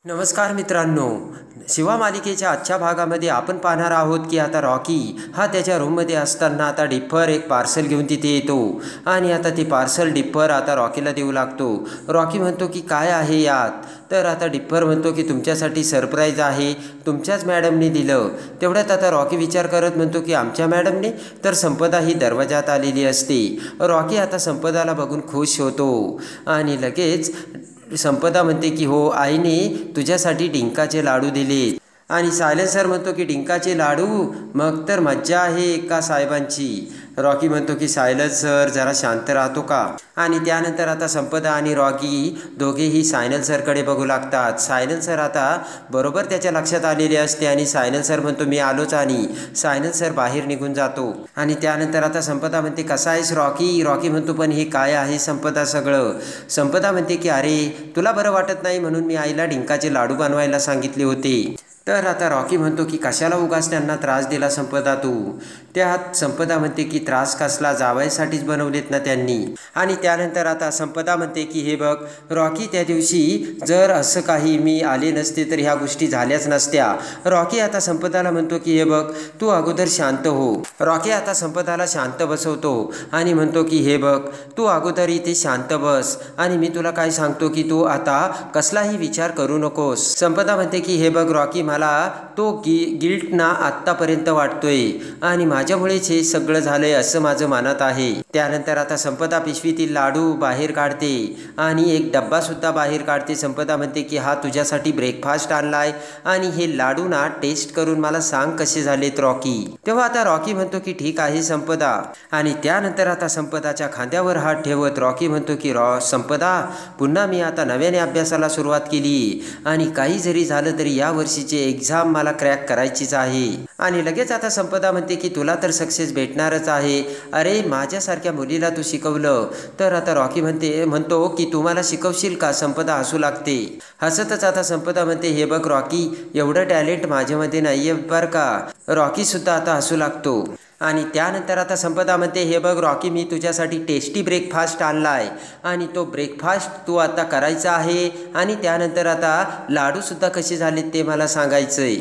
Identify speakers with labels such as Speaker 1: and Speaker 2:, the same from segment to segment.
Speaker 1: नमस्कार मित्रांनो, शिवा मालिकेच्या आजच्या भागामध्ये आपण पाहणार आहोत की आता रॉकी हा त्याच्या रूममध्ये असताना आता डिप्पर एक पार्सल घेऊन तिथे येतो आणि आता ते पार्सल डिप्पर आता रॉकीला देऊ लागतो। रॉकी म्हणतो की काय आहे यात, तर आता डिप्पर म्हणतो की तुमच्यासाठी सरप्राईज आहे, तुमच्याच मॅडमने दिलं। तेवढ्यात आता रॉकी विचार करत म्हणतो की आमच्या मॅडमने, तर संपदा ही दरवाजात आलेली असते। रॉकी आता संपदाला बघून खुश होतो आणि लगेच संपदा म्हणते की हो, आईने तुझ्यासाठी डिंकाचे लाडू दिले। आणि सायलेन्सर म्हणतो की डिंकाचे लाडू, मग तर मज्जा आहे एका साहेबांची। रॉकी म्हणतो की सायलेन्सर जरा शांत राहतो का। आणि त्यानंतर आता संपदा आणि रॉकी दोघेही सायलेन्सरकडे बघू लागतात। सायलेन्सर आता बरोबर त्याच्या लक्षात आलेले असते आणि सायलेन्सर म्हणतो मी आलोच, आणि सायलेन्सर बाहेर निघून जातो। आणि त्यानंतर आता संपदा म्हणते कसा आहेस रॉकी। रॉकी म्हणतो पण हे काय आहे संपदा सगळं। संपदा म्हणते की अरे तुला बरं वाटत नाही म्हणून मी आईला डिंकाचे लाडू बनवायला सांगितले होते। तर आता रॉकी म्हणतो की कशाला उगाच त्यांना त्रास दिला संपदा तू। त्यात संपदा म्हणते की त्रास कसला, जावयासाठीच बनवलेत ना त्यांनी। आणि त्यानंतर आता संपदा म्हणते की हे बघ रॉकी, त्या दिवशी जर असं काही मी आले नसते तर ह्या गोष्टी झाल्याच नसत्या। रॉकी आता संपदाला म्हणतो की हे बघ तू अगोदर शांत हो। रॉकी आता संपदाला शांत बसवतो आणि म्हणतो की हे बघ तू अगोदर इथे शांत बस आणि मी तुला काय सांगतो की तू आता कसलाही विचार करू नकोस। संपदा म्हणते की हे बघ रॉकी, मला तो गिल्ट ना आत्तापर्यंत वाटतोय आणि माझ्यामुळेच हे सगळं झालंय असं माझं मनात आहे। त्यानंतर आता संपदा पिशवीतील लाडू बाहेर काढते आणि एक डब्बा सुद्धा बाहेर काढते। संपदा म्हणते की हा तुझ्यासाठी ब्रेकफास्ट आणलाय आणि हे लाडू ना टेस्ट करून मला सांग कसे झालेत रॉकी। तेव्हा आता रॉकी म्हणतो की ठीक आहे संपदा। आणि त्यानंतर आता संपदाच्या खांद्यावर हात ठेवत रॉकी म्हणतो की संपदा, पुन्हा मी आता नव्याने अभ्यासाला सुरुवात केली आणि काही जरी झालं तरी या वर्षीचे एक्झाम मला क्रॅक करायचीच आहे। आणि लगेच आता संपदा म्हणते की तुला तर सक्सेस भेटणारच आहे। अरे माझ्यासारख्या मुलीला तू शिकवलं तर आता रॉकी म्हणतो की तू मला शिकवशील का। संपदा हसू लागते। हसतच आता संपदा म्हणते हे बघ रॉकी, एवढं टॅलेंट माझ्यामध्ये नाहीये बरं का। रॉकी सुद्धा आता हसू लागतो। आणि त्यानंतर आता संपदा म्हणते हे बघ रॉकी, मी तुझ्यासाठी टेस्टी ब्रेकफास्ट आणलाय आणि तो ब्रेकफास्ट तू आता करायचा आहे आणि त्यानंतर आता लाडूसुद्धा कसे झालेत ते मला सांगायचंय।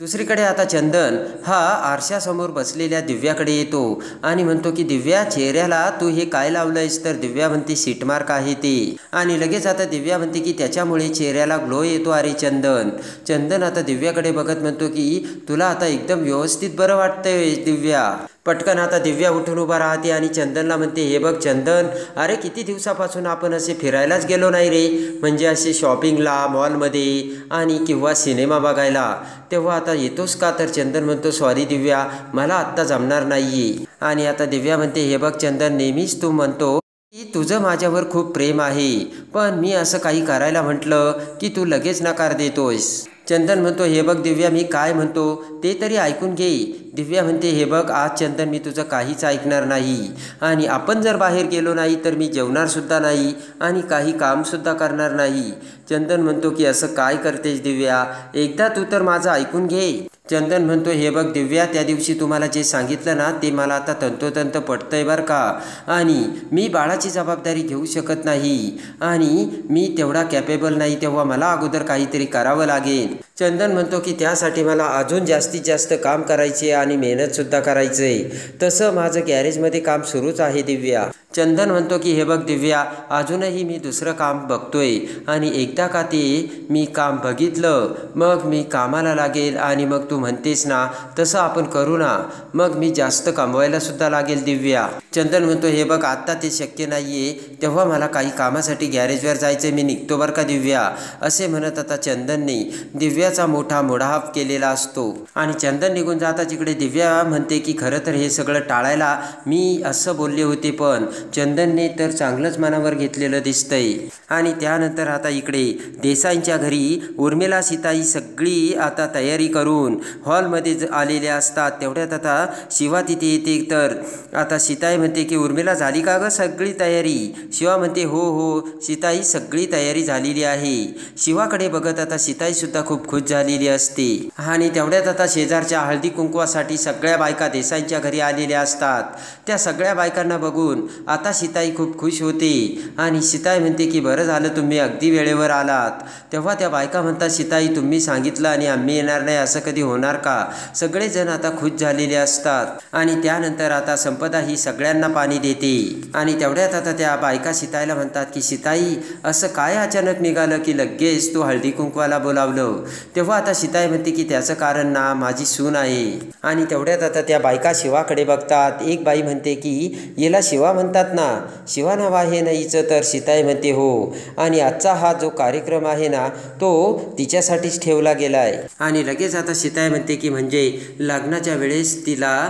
Speaker 1: दुसरीकडे आता चंदन हा आरशासमोर बसलेल्या दिव्याकडे येतो आणि म्हणतो की दिव्या, चेहऱ्याला तू हे काय लावलंयस। तर दिव्या म्हणते सीटमार्क आहे ते। आणि लगेच आता दिव्या म्हणते की त्याच्यामुळे चेहऱ्याला ग्लो येतो। अरे चंदन आता दिव्याकडे बघत म्हणतो की तुला आता एकदम व्यवस्थित बरं वाटतंय दिव्या। पटकन आता दिव्या उठून उभा राहते आणि चंदनला म्हणते हे बघ चंदन, अरे किती दिवसापासून आपण असे फिरायलाच गेलो नाही रे, म्हणजे असे शॉपिंगला मॉलमध्ये आणि किंवा सिनेमा बघायला। तेव्हा आता येतोस का। तर चंदन म्हणतो सॉरी दिव्या, मला आत्ता जमणार नाहीये। आणि आता दिव्या म्हणते हे बघ चंदन, नेहमीच तू म्हणतो की तुझं माझ्यावर खूप प्रेम आहे, पण मी असं काही करायला म्हटलं की तू लगेच नकार देतोयस। चंदन म्हणतो हे बघ दिव्या, मी काय म्हणतो ते तरी ऐकून घे। दिव्या म्हणते हे बघ आज चंदन, मी तुझं काहीच ऐकणार नाही आणि आपण जर बाहेर गेलो नाही तर मी जेवणार सुद्धा नाही आणि काही कामसुद्धा करणार नाही। चंदन म्हणतो की असं काय करतेस दिव्या, एकदा तू तर माझं ऐकून घे। चंदन म्हणतो हे बघ दिव्या, त्या दिवशी तुम्हाला जे सांगितलं ना ते मला आता तंतोतंत पटतंय बरं का, आणि मी बाळाची जबाबदारी घेऊ शकत नाही आणि मी तेवढा कॅपेबल नाही, तेव्हा मला अगोदर काहीतरी करावं लागेल। चंदन म्हणतो की त्यासाठी मला अजून जास्तीत जास्त काम करायचे आणि मेहनतसुद्धा करायचंय, तसं माझं गॅरेजमध्ये काम सुरूच आहे दिव्या। चंदन म्हणतो की हे बघ दिव्या, अजूनही मी दुसरं काम बघतोय आणि एकदा का ते मी काम बघितलं मग मी कामाला लागेल आणि मग तू म्हणतेस ना तसं आपण करू ना, मग मी जास्त कमवायला सुद्धा लागेल दिव्या। चंदन म्हणतो हे बघ आत्ता ते शक्य नाहीये, तेव्हा मला काही कामासाठी गॅरेजवर जायचंय, मी निघतो बरं का दिव्या। असे म्हणत आता चंदनने दिव्याचा मोठा मुडाहाप केलेला असतो आणि चंदन निघून जाता जिकडे दिव्या म्हणते की खरं तर हे सगळं टाळायला मी असं बोलले होते, पण चंदनने तर चांगलंच मनावर घेतलेलं दिसतंय। आणि त्यानंतर आता इकडे देसाईंच्या घरी उर्मिला सीताई सगळी आता तयारी करून हॉलमध्ये आलेले असतात. तेवढ्यात आता शिवा तिथे येते. तर आता सीताई म्हणते की उर्मिला झाली का गं सगळी तयारी? शिवा म्हणते हो हो सीताई सगळी तयारी झालेली आहे. शिवाकडे बघत आता सीताईसुद्धा खूप खुश झालेली असते. आणि तेवढ्यात आता शेजारच्या हळदी कुंकवासाठी सगळ्या बायका देसाईंच्या घरी आलेल्या असतात. त्या सगळ्या बायकांना बघून आता सीताई खूप खुश होते. आणि सीताई म्हणते की बरं झालं तुम्ही अगदी वेळेवर आलात. तेव्हा त्या बायका म्हणतात सीताई तुम्ही सांगितलं आणि आम्ही येणार नाही असं कधी होणार का? सगळेजण आता खुश झालेले असतात. आणि त्यानंतर आता संपदा ही सगळ्यांना पाणी देते. आणि तेवढ्यात आता त्या बायका सीताईला म्हणतात की सीताई असं काय अचानक निघालं की लगेच तू हळदी कुंकवाला बोलावलं? तेव्हा आता सीताई म्हणते की त्याचं कारण ना माझी सून आहे. आणि तेवढ्यात आता त्या बायका शिवाकडे बघतात. एक बाई म्हणते की याला शिवा म्हणतात ना, शिवा नाव आहे ना हिचं? तर सीताई म्हणते हो. आणि आजचा हा जो कार्यक्रम आहे ना तो तिच्यासाठीच ठेवला गेला आहे. आणि लगेच आता सीताई म्हणते की म्हणजे लग्नाच्या वेळेस तिला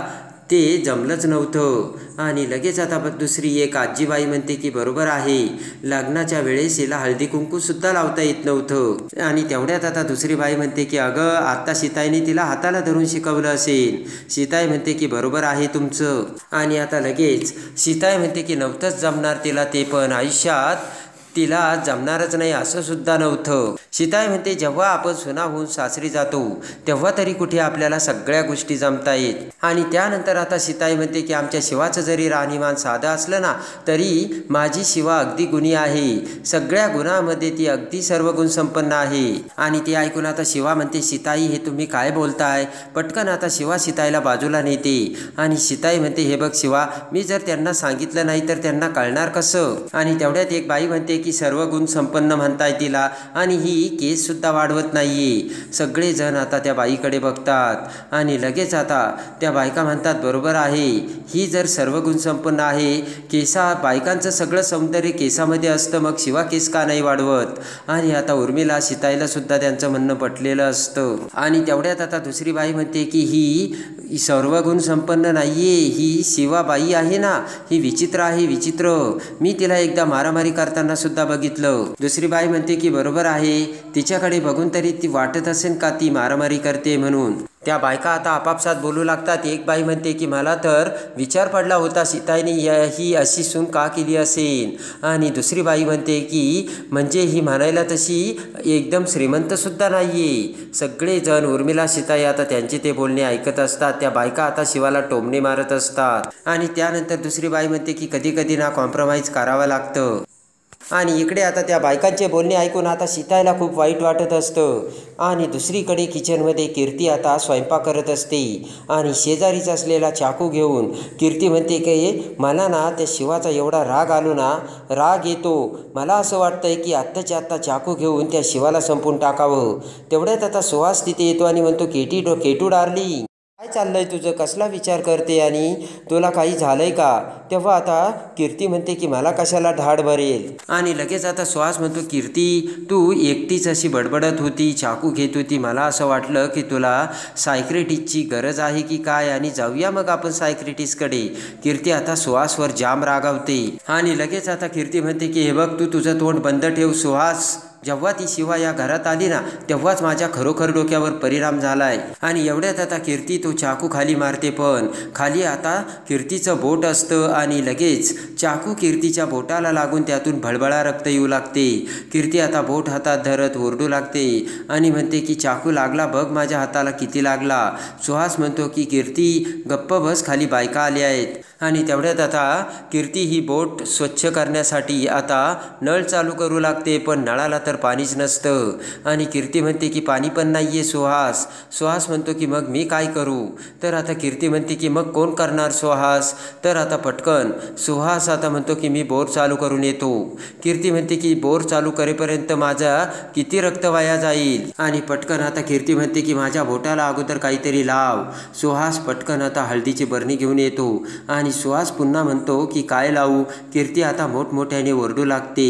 Speaker 1: ते जमलंच नव्हतं. आणि लगेच आता दुसरी एक आजीबाई म्हणते की बरोबर आहे लग्नाच्या वेळेस हिला हळदी कुंकूसुद्धा लावता येत नव्हतं. आणि तेवढ्यात आता दुसरी बाई म्हणते की अगं आता सीताईने तिला हाताला धरून शिकवलं असेल. सीताई म्हणते की बरोबर आहे तुमचं. आणि आता लगेच सीताई म्हणते की नव्हतंच जमणार तिला, ते पण आयुष्यात तिला जमणारच नाही असं सुद्धा नव्हतं. सीताई म्हणते जेव्हा आपण सुना होऊन सासरी जातो तेव्हा तरी कुठे आपल्याला सगळ्या गोष्टी जमतायत. आणि त्यानंतर आता सीताई म्हणते की आमच्या शिवाचं जरी राहणीमान साधं असलं ना तरी माझी शिवा अगदी गुणी आहे. सगळ्या गुणामध्ये ती अगदी सर्व गुण संपन्न आहे. आणि ते ऐकून आता शिवा म्हणते सीताई हे तुम्ही काय बोलताय? पटकन आता शिवा सीताईला बाजूला नेते. आणि सीताई म्हणते हे बघ शिवा मी जर त्यांना सांगितलं नाही तर त्यांना कळणार कसं? आणि तेवढ्यात एक बाई म्हणते की सर्व गुण संपन्न म्हणताय तिला आणि ही केस सुद्धा वाढवत नाहीये. सगळेजण आता त्या बाईकडे बघतात. आणि लगेच आता त्या बायका म्हणतात बरोबर आहे ही जर सर्व गुण संपन्न आहे, बायकांचं सगळं सौंदर्य केसामध्ये असतं, मग शिवा केस का नाही वाढवत? आणि आता उर्मिला सीताईला सुद्धा त्यांचं म्हणणं पटलेलं असतं. आणि तेवढ्यात आता दुसरी बाई म्हणते की ही सर्व गुण संपन्न नाहीये, ही शिवा बाई आहे ना ही विचित्र आहे, विचित्र. मी तिला एकदा मारामारी करताना सुद्धा बघितलं. दुसरी बाई म्हणते की बरोबर आहे तिच्याकडे बघून तरी ती वाटत असेल का ती मारामारी करते म्हणून. त्या बायका आता आपापसात बोलू लागतात. एक बाई म्हणते की मला तर विचार पडला होता सीताईने ही अशी सून का केली असेल. आणि दुसरी बाई म्हणते की म्हणजे ही म्हणायला तशी एकदम श्रीमंतसुद्धा नाहीये. सगळेजण उर्मिला सीताई आता त्यांचे ते बोलणे ऐकत असतात. त्या बायका आता शिवाला टोमणे मारत असतात. आणि त्यानंतर दुसरी बाई म्हणते की कधी कधी ना कॉम्प्रोमाइज करावं लागतं. आणि इकडे आता त्या बायकांचे बोलणे ऐकून आता सीताईला खूप वाईट वाटत असतं. आणि दुसरीकडे किचनमध्ये कीर्ती आता स्वयंपाक करत असते. आणि शेजारीच असलेला चाकू घेऊन कीर्ती म्हणते की मला ना त्या शिवाचा एवढा राग आलो ना, राग येतो. मला असं वाटतंय की आत्ताच्या आत्ता चाकू घेऊन त्या शिवाला संपून टाकावं. तेवढ्यात आता सुहास तिथे येतो आणि म्हणतो केटू डार्लिंग काय चाललंय तुझं? कसला विचार करते आणि तुला काही झालंय का? तेव्हा आता कीर्ती म्हणते की मला कशाला धाड भरेल. आणि लगेच आता सुहास म्हणतो कीर्ती तू एकटीच अशी बडबडत होती, चाकू घेत होती, मला असं वाटलं की तुला सायक्रेटिस्टची गरज आहे की काय, आणि जाऊया मग आपण सायक्रेटिस्टकडे. कीर्ती आता सुहासवर जाम रागावते. आणि लगेच आता कीर्ती म्हणते की हे बघ तू तुझं तोंड बंद ठेव सुहास. जेव्हा ती शिवा या घरात आली ना तेव्हाच माझ्या खरोखर डोक्यावर परिणाम झालाय. आणि एवढ्यात आता कीर्ती तो चाकू खाली मारते, पण खाली आता कीर्तीचं बोट असतं. आणि लगेच चाकू कीर्तीच्या बोटाला लागून त्यातून भळभळा रक्त येऊ लागते. कीर्ती आता बोट हातात धरत ओरडू लागते आणि म्हणते की चाकू लागला बघ माझ्या हाताला किती लागला. सुहास म्हणतो की कीर्ती गप्प बस, खाली बायका आल्या आहेत. आणि तेवढ्यात आता कीर्ती ही बोट स्वच्छ करण्यासाठी आता नळ चालू करू लागते, पण नळाला तर पाणीच नसतं. आणि कीर्ती म्हणते की पाणी पण नाही आहे सुहास. सुहास म्हणतो की मग मी काय करू? तर आता कीर्ती म्हणते की मग कोण करणार सुहास? तर आता पटकन सुहास आता म्हणतो की मी बोर चालू करून येतो. कीर्ती म्हणते की बोर चालू करेपर्यंत माझा किती रक्त वाया जाईल. आणि पटकन आता कीर्ती म्हणते की माझ्या बोटाला अगोदर काहीतरी लाव. सुहास पटकन आता हळदीची बरणी घेऊन येतो. आणि सुहास पुन्हा म्हणतो की काय लावू? कीर्ती आता मोठमोठ्याने ओरडू लागते.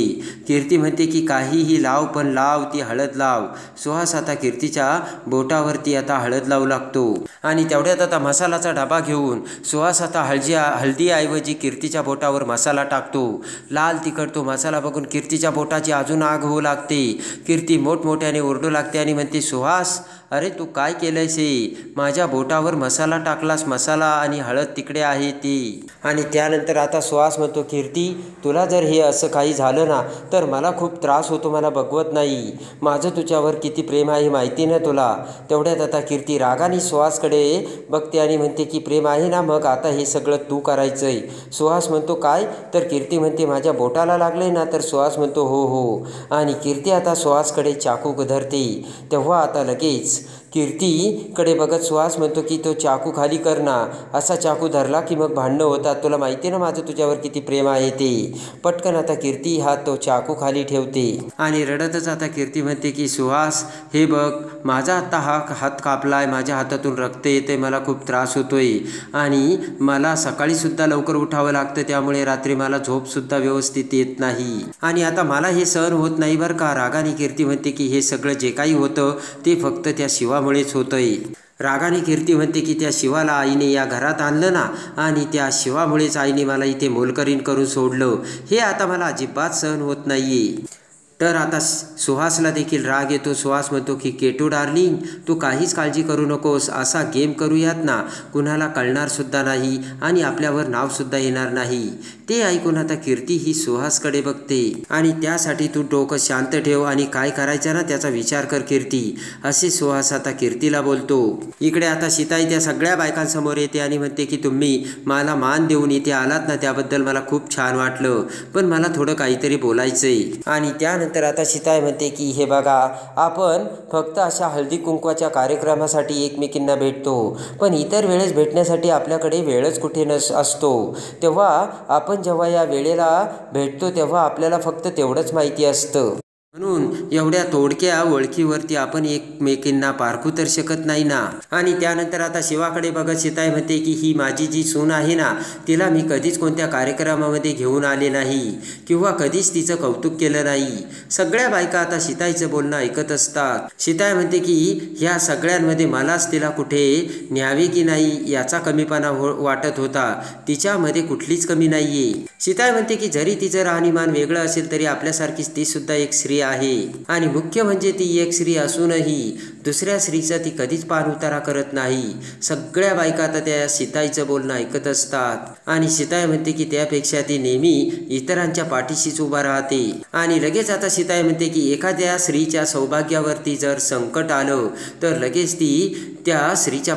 Speaker 1: कीर्ती म्हणते की काहीही लाव, पण लाव ती हळद लाव. सुहास आता कीर्तीच्या बोटावरती आता हळद लावू लागतो. आणि तेवढ्यात आता मसालाचा डबा घेऊन सुहास आता हळदीऐवजी कीर्तीच्या बोटावर मसाला टाकतो. लाल तिखट तो मसाला बघून कीर्तीच्या बोटाची अजून आग होऊ लागते. कीर्ती मोठमोठ्याने ओरडू लागते आणि म्हणते सुहास अरे तू काय केलंयस हे? माझ्या बोटावर मसाला टाकलास, मसाला आणि हळद तिकडे आहे ती. आणि त्यानंतर आता सुहास म्हणतो, कीर्ती तुला जर हे असं काही झालं ना तर मला खूप त्रास होतो, मला बघवत नाही. माझं तुझ्यावर किती प्रेम आहे माहिती ना तुला. तेवढ्यात आता कीर्ती रागाने सुहासकडे बघते आणि म्हणते की प्रेम आहे ना, मग आता हे सगळं तू करायचंय. सुहास म्हणतो काय? तर कीर्ती म्हणते माझ्या बोटाला लागलंय ना? तर सुहास म्हणतो हो हो. आणि कीर्ती आता सुहासकडे चाकू धरते. तेव्हा आता लगेच कीर्तीकडे बघत सुहास म्हणतो की तो चाकू खाली कर ना. असा चाकू धरला की मग भांडणं होतात. तुला माहिती ना माझं तुझ्यावर किती प्रेम आहे ते. पटकन आता कीर्ती हा तो चाकू खाली ठेवते आणि रडतच आता कीर्ती म्हणते की सुहास हे बघ, माझा आत्ता हा हात कापलाय, माझ्या हातातून रक्त येते, मला खूप त्रास होतोय आणि मला सकाळीसुद्धा लवकर उठावं लागतं, त्यामुळे रात्री मला झोपसुद्धा व्यवस्थित येत नाही आणि आता मला हे सहन होत नाही बरं का. रागाने कीर्ती म्हणते की हे सगळं जे काही होतं ते फक्त त्या शिवामुळेच होतंय. रागाने कीर्ती म्हणते की त्या शिवाला आईने या घरात आणलं ना आणि त्या शिवामुळेच आईने मला इथे मोलकरीण करून सोडलं. हे आता मला अजिबात सहन होत नाहीये. तर आता सुहासला देखील राग येतो. सुहास म्हणतो की केटू डार्लिंग तू काहीच काळजी करू नकोस, असा गेम करूयात ना, कुणाला कळणारसुद्धा नाही आणि आपल्यावर नावसुद्धा येणार नाही. ते ऐकून आता कीर्ती ही सुहासकडे बघते आणि त्यासाठी तू डोकं शांत ठेव आणि काय करायचं ना त्याचा विचार कर कीर्ती, असे सुहास आता कीर्तीला बोलतो. इकडे आता सीताई त्या सगळ्या बायकांसमोर येते आणि म्हणते की तुम्ही मला मान देऊन इथे आलात ना त्याबद्दल मला खूप छान वाटलं, पण मला थोडं काहीतरी बोलायचंय. आणि त्यानंतर आता सीताई म्हणते की हे बघा, आपण फक्त अशा हळदी कुंकवाच्या कार्यक्रमासाठी एकमेकींना भेटतो, पण इतर वेळेस भेटण्यासाठी आपल्याकडे वेळच कुठे असतो. तेव्हा आपण जेव्हा या वेळेला भेटतो तेव्हा आपल्याला फक्त तेवढंच माहिती असतं. म्हणून एवढ्या तोडक्या ओळखीवरती आपण एकमेकींना पारखू तर शकत नाही ना. आणि त्यानंतर आता शिवाकडे बघत सीताई म्हणते की ही माझी जी सून आहे ना तिला मी कधीच कोणत्या कार्यक्रमामध्ये घेऊन आले नाही किंवा कधीच तिचं कौतुक केलं नाही. सगळ्या बायका आता सीताईचं बोलणं ऐकत असतात. सीताई म्हणते की ह्या सगळ्यांमध्ये मलाच तिला कुठे न्यावे की नाही याचा कमीपणा वाटत होता, तिच्यामध्ये कुठलीच कमी नाहीये. सीताई म्हणते की जरी तिचं राहणीमान वेगळं असेल तरी आपल्यासारखीच ती सुद्धा एक स्त्री आहे आणि मुख्य म्हणजे ती एक स्त्री असूनही दुसऱ्या स्त्रीचा ती कधीच पाणउतारा करत नाही. सगळ्या बायका आता त्या सीताईचं बोलणं ऐकत असतात आणि सीताई म्हणते की त्यापेक्षा ती नेहमी इतरांच्या पाठीशीच उभा राहते. आणि लगेच आता सीताई म्हणते की एखाद्या स्त्रीच्या सौभाग्यावरती जर संकट आलं तर लगेच ती त्या स्त्रीच्या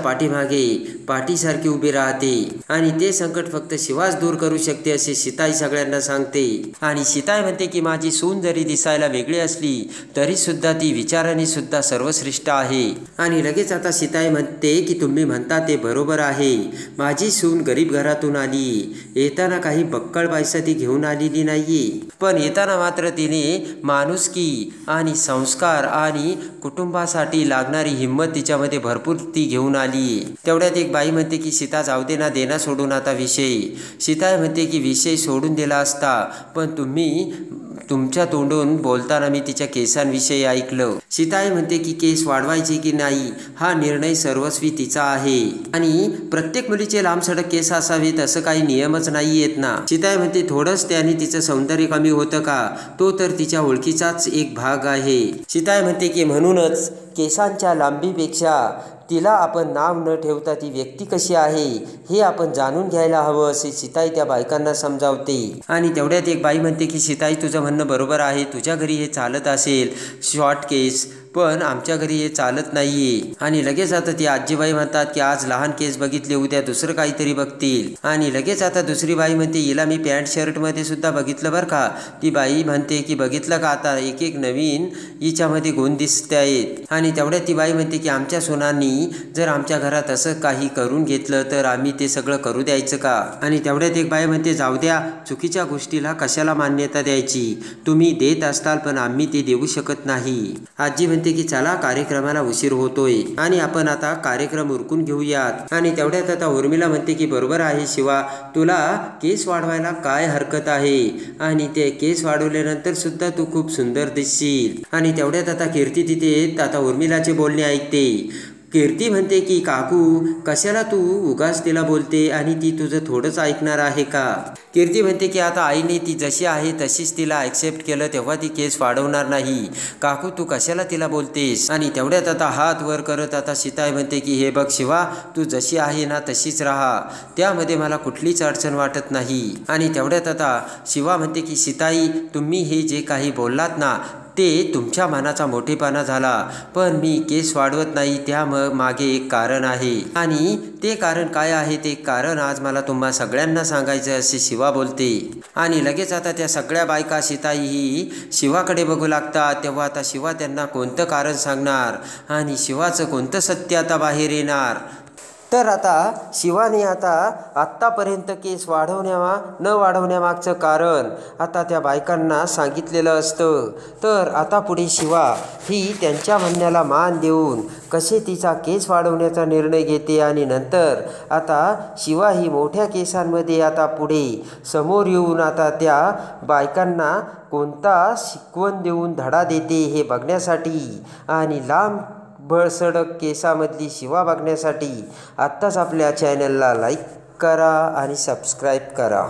Speaker 1: पाठीसारखी उभी राहते आणि ते संकट फक्त शिवाच दूर करू शकते असे सीताई सगळ्यांना सांगते. आणि सीताई म्हणते की माझी सून जरी दिसायला वेगळी असली तरी सुद्धा ती विचाराने सुद्धा सर्वश्रेष्ठ आहे. आणि लगेच आता सीताई म्हणते की तुम्ही म्हणता ते बरोबर आहे, माझी सून गरीब घरातून आली, येताना काही बक्कळ पैसा ती घेऊन आलेली नाहीये, पण येताना मात्र तिने माणुसकी आणि संस्कार आणि कुटुंबासाठी लागणारी हिंमत तिच्यामध्ये भरपूर ती घेऊन आली. तेवढ्यात एक बाई म्हणते की सीता जाऊ दे ना, देना सोडून आता विषय. सीताई म्हणते की विषय सोडून दिला असता, पण तुम्ही तुमच्या तोंडून बोलताना मी तिच्या केसांविषयी ऐकलं. सीताई म्हणते की केस वाढवायचे की नाही हा निर्णय सर्वस्वी तिचा आहे आणि प्रत्येक मुलीचे लांबसडक केस असावेत असं काही नियमच नाही आहेत ना. सीताई म्हणते थोडंच त्याने तिचं सौंदर्य कमी होतं का, तो तर तिच्या ओळखीचाच एक भाग आहे. सीताई म्हणते की म्हणूनच केसांच्या लांबीपेक्षा तिला आपण नाव न ठेवता ती व्यक्ती कशी आहे हे आपण जाणून घ्यायला हवं असे सीताई त्या बायकांना समजावते. आणि तेवढ्यात एक बाई म्हणते की सीताई तुझं म्हणणं बरोबर आहे, तुझ्या घरी हे चालत असेल शॉर्ट केस, पण आमच्या घरी हे चालत नाहीये. आणि लगेच आता ती आजीबाई म्हणतात की आज लहान केस बघितले, उद्या दुसरं काहीतरी बघतील. आणि लगेच आता दुसरी बाई म्हणते हिला मी पॅन्ट शर्टमध्ये सुद्धा बघितलं बरं का. ती बाई म्हणते की बघितलं का, आता एक एक नवीन हिच्यामध्ये गुण दिसत आहेत. आणि तेवढ्यात ती बाई म्हणते की आमच्या सुनांनी जर आमच्या घरात असं काही करून घेतलं तर आम्ही ते सगळं करू द्यायचं का. आणि तेवढ्यात एक बाई म्हणते जाऊ द्या, चुकीच्या गोष्टीला कशाला मान्यता द्यायची, तुम्ही देत असताल पण आम्ही ते देऊ शकत नाही. आजी म्हणते की चला कार्यक्रमाला उशीर होतोय आणि आपण आता कार्यक्रम उरकून घेऊयात. आणि तेवढ्यात आता उर्मिला म्हणते की बरोबर आहे शिवा, तुला केस वाढवायला काय हरकत आहे आणि ते केस वाढवल्यानंतर सुद्धा तू खूप सुंदर दिसशील. आणि तेवढ्यात आता कीर्ती तिथे आता उर्मिलाचे बोलणे ऐकते. कीर्ती म्हणते की काकू कशाला तू उगाच तिला बोलते आणि ती तुझं थोडंच ऐकणार आहे का? कीर्ती म्हणते की आता आईने ती जशी आहे तशीच तिला ॲक्सेप्ट केलं तेव्हा ती केस वाढवणार नाही. काकू तू कशाला तिला बोलतेस? आणि तेवढ्यात आता हात वर करत आता सीताई म्हणते की हे बघ शिवा, तू जशी आहे ना तशीच राहा, त्यामध्ये मला कुठलीच अडचण वाटत नाही. आणि तेवढ्यात आता शिवा म्हणते की सीताई तुम्ही हे जे काही बोललात ना ते तुमच्या मनाचा मोठेपणा झाला, पण मी केस वाढवत नाही त्या मागे एक कारण आहे आणि ते कारण काय आहे ते कारण आज मला तुम्हा सगळ्यांना सांगायचं असे शिवा बोलते. आणि लगेच आता त्या सगळ्या बायका सीताई ही शिवाकडे बघू लागतात. तेव्हा आता शिवा त्यांना कोणतं कारण सांगणार आणि शिवाचं कोणतं सत्य आता बाहेर येणार? तर आता शिवाने आता आत्तापर्यंत केस न वाढवण्यामागचं कारण आता त्या बायकांना सांगितलेलं असतं. तर आता पुढे शिवा ही त्यांच्या म्हणण्याला मान देऊन कसे तिचा केस वाढवण्याचा निर्णय घेते आणि नंतर आता शिवा ही मोठ्या केसांमध्ये आता पुढे समोर येऊन आता त्या बायकांना कोणता शिकवण देऊन धडा देते हे बघण्यासाठी आणि लांब भळसडक केसामधली शिवा बघण्यासाठी आत्ताच आपल्या चॅनलला लाईक करा आणि सबस्क्राईब करा.